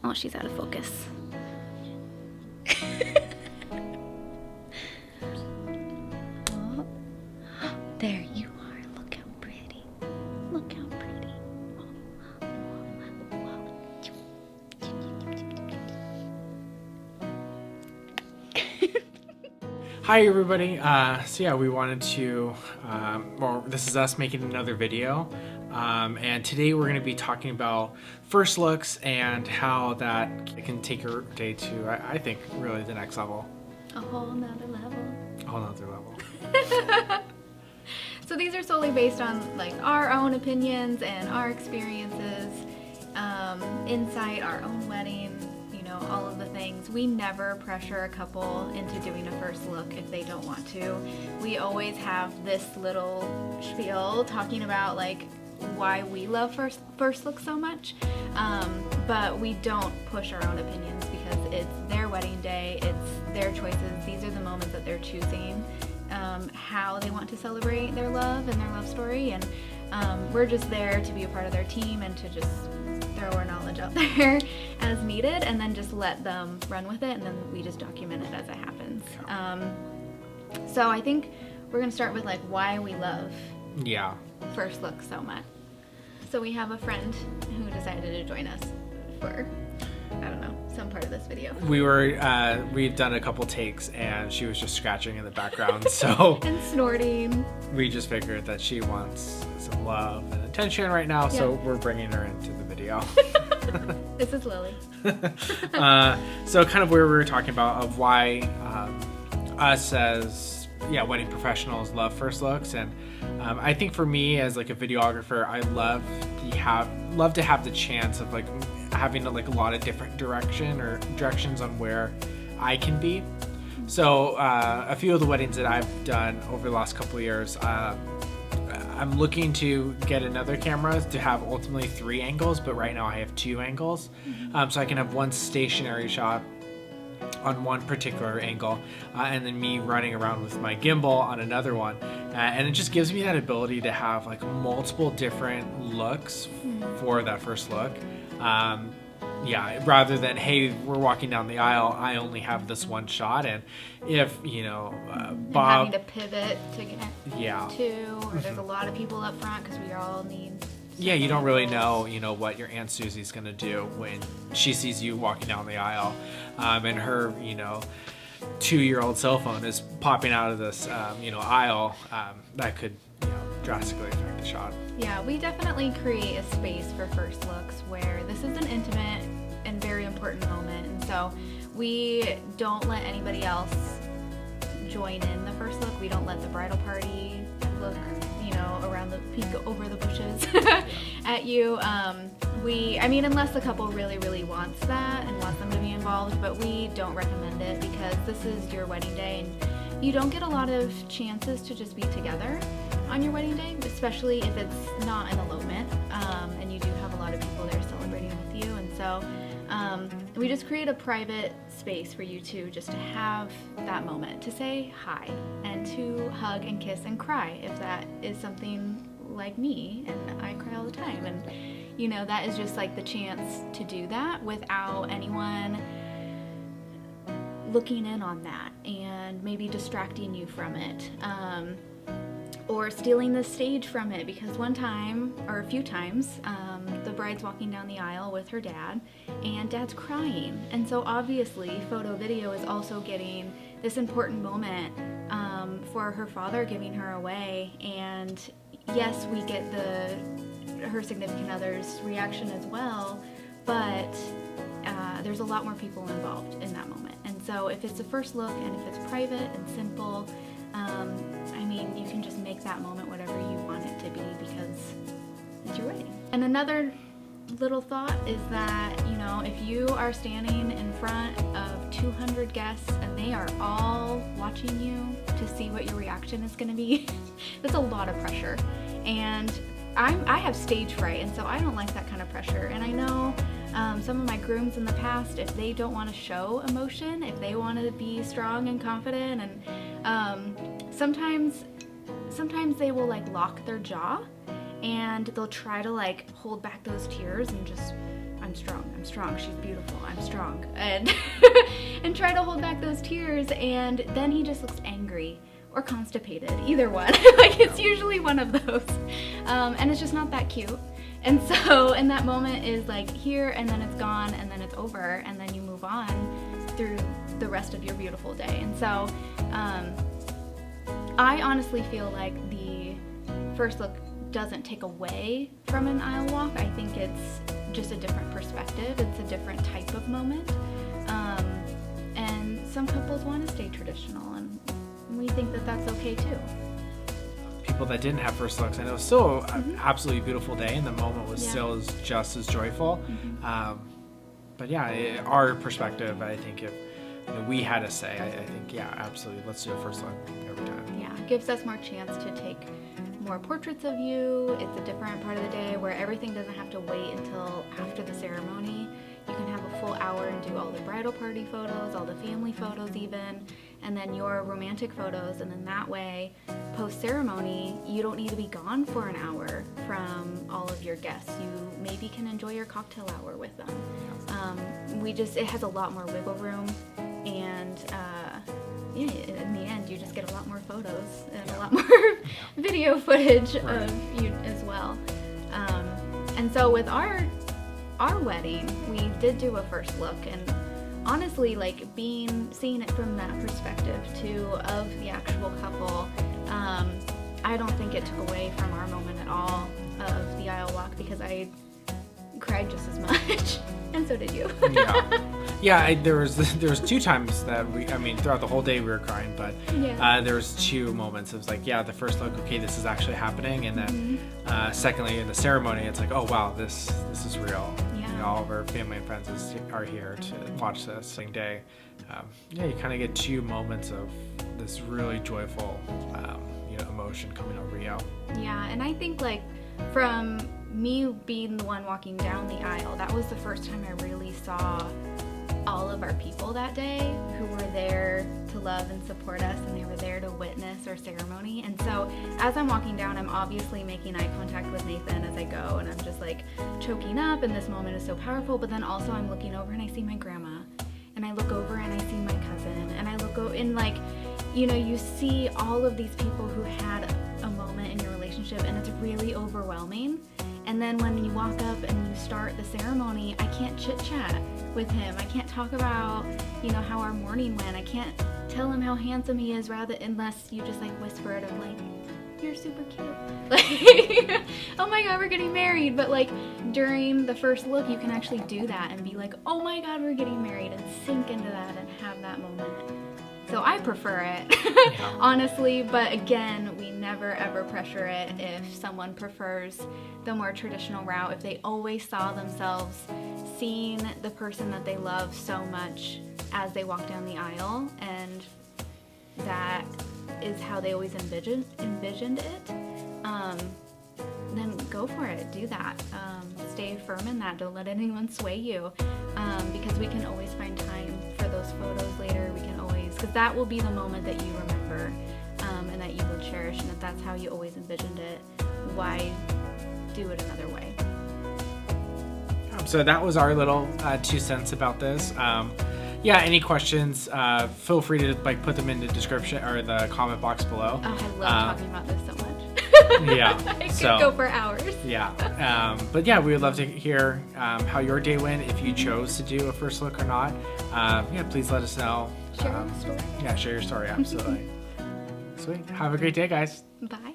Oh, she's out of focus. Oh, there you are. Look how pretty. Look how pretty. Hi everybody, so yeah, we wanted to, well, this is us making another video, and today we're going to be talking about first looks and how that can take your day to, I think, really the next level. A whole nother level. A whole nother level. So these are solely based on like our own opinions and our experiences, insight, our own wedding, all of the things. We never pressure a couple into doing a first look if they don't want to. We always have this little spiel talking about like why we love first look so much, but we don't push our own opinions because it's their wedding day, it's their choices. These are the moments that they're choosing how they want to celebrate their love and their love story, and we're just there to be a part of their team and to just throw our knowledge out there as needed, and then just let them run with it, and then we just document it as it happens. So I think we're gonna start with like why we love first look so much. So we have a friend who decided to join us for, I don't know, some part of this video. We'd done a couple takes and she was just scratching in the background, so and snorting. We just figured that she wants some love and attention right now, so we're bringing her into the video. This is Lily. So kind of where we were talking about of why us as wedding professionals love first looks, and I think for me as like a videographer, I love to have the chance of like having like a lot of different directions on where I can be. So a few of the weddings that I've done over the last couple of years, I'm looking to get another camera to have ultimately 3 angles, but right now I have 2 angles. So I can have one stationary shot on one particular angle, and then me running around with my gimbal on another one. And it just gives me that ability to have like multiple different looks for that first look. Rather than, hey, we're walking down the aisle, I only have this one shot, and if Bob having to pivot to get to, or there's a lot of people up front because we all need you don't really know what your Aunt Susie's gonna do when she sees you walking down the aisle, and her 2-year-old cell phone is popping out of this aisle. That could drastically affect the shot. Yeah, we definitely create a space for first looks where this is an intimate and very important moment, and so we don't let anybody else join in the first look. We don't let the bridal party look around the peek over the bushes at you. Unless the couple really wants that and wants them to be involved, but we don't recommend it because this is your wedding day and you don't get a lot of chances to just be together on your wedding day, especially if it's not an elopement, and you do have a lot of people there celebrating with you. And so we just create a private space for you two just to have that moment to say hi and to hug and kiss and cry if that is something like me, and I cry all the time, and that is just like the chance to do that without anyone looking in on that and maybe distracting you from it, or stealing the stage from it, because one time or a few times the bride's walking down the aisle with her dad and dad's crying, and so obviously photo video is also getting this important moment for her father giving her away, and yes, we get her significant other's reaction as well, but there's a lot more people involved in that moment. And so if it's a first look and if it's private and simple, you can just make that moment whatever you want it to be because it's your wedding. And another little thought is that, if you are standing in front of 200 guests and they are all watching you to see what your reaction is going to be, that's a lot of pressure. And I have stage fright, and so I don't like that kind of pressure. And I know some of my grooms in the past, if they don't want to show emotion, if they want to be strong and confident, and sometimes they will like lock their jaw and they'll try to like hold back those tears and just, I'm I'm strong, she's beautiful, I'm strong, and and try to hold back those tears, and then he just looks angry or constipated, either one. Like, it's usually one of those, and it's just not that cute. And so in that moment is like here, and then it's gone, and then it's over, and then you move on through the rest of your beautiful day. And so I honestly feel like the first look doesn't take away from an aisle walk. I think it's just a different perspective. It's a different type of moment. And some couples want to stay traditional, and we think that that's okay too. People that didn't have first looks, and it was still an absolutely beautiful day, and the moment was still just as joyful. But yeah, our perspective, I think if we had to say, I think, yeah, absolutely, let's do a first look every time. Yeah, it gives us more chance to take more portraits of you. It's a different part of the day where everything doesn't have to wait until after the ceremony. You can have a full hour and do all the bridal party photos, all the family photos even, and then your romantic photos, and then that way, post-ceremony, you don't need to be gone for an hour from all of your guests. You maybe can enjoy your cocktail hour with them. It has a lot more wiggle room, and yeah, in the end, you just get a lot more photos and a lot more video footage of you as well. And so with our wedding, we did do a first look, and honestly, like seeing it from that perspective too of the actual couple, I don't think it took away from our moment at all of the aisle walk, because I cried just as much, and so did you. There was 2 times that throughout the whole day we were crying, but there was 2 moments. It was like, the first look, okay, this is actually happening, and then secondly, in the ceremony, it's like, oh wow, this is real. All of our family and friends are here to watch this same day. You kind of get 2 moments of this really joyful, emotion coming over you. Yeah, and I think like from me being the one walking down the aisle, that was the first time I really saw all of our people that day who were there to love and support us, and they were there to witness our ceremony. And so as I'm walking down, I'm obviously making eye contact with Nathan as I go, and I'm just like choking up, and this moment is so powerful. But then also I'm looking over and I see my grandma, and I look over and I see my cousin, and I look over and like, you see all of these people who had a moment in your relationship, and it's really overwhelming. And then when you walk up and you start the ceremony, I can't chit chat with him. I can't talk about, how our morning went. I can't tell him how handsome he is, unless you just like whisper it of like, you're super cute. Like, oh my God, we're getting married. But like during the first look, you can actually do that and be like, oh my God, we're getting married, and sink into that and have that moment. So I prefer it, honestly, but again, we never ever pressure it if someone prefers the more traditional route, if they always saw themselves seeing the person that they love so much as they walk down the aisle, and that is how they always envisioned it, then go for it, do that. Stay firm in that, don't let anyone sway you, because we can always find time for those photos later. We can always, because that will be the moment that you remember, and that you will cherish, and if that's how you always envisioned it, why do it another way? So that was our little 2 cents about this. Any questions, feel free to like put them in the description or the comment box below. Oh, I love talking about this so much. I could go for hours. But we would love to hear how your day went, if you chose to do a first look or not. Please let us know. Share your story. Share your story, absolutely. Sweet. Have a great day, guys. Bye.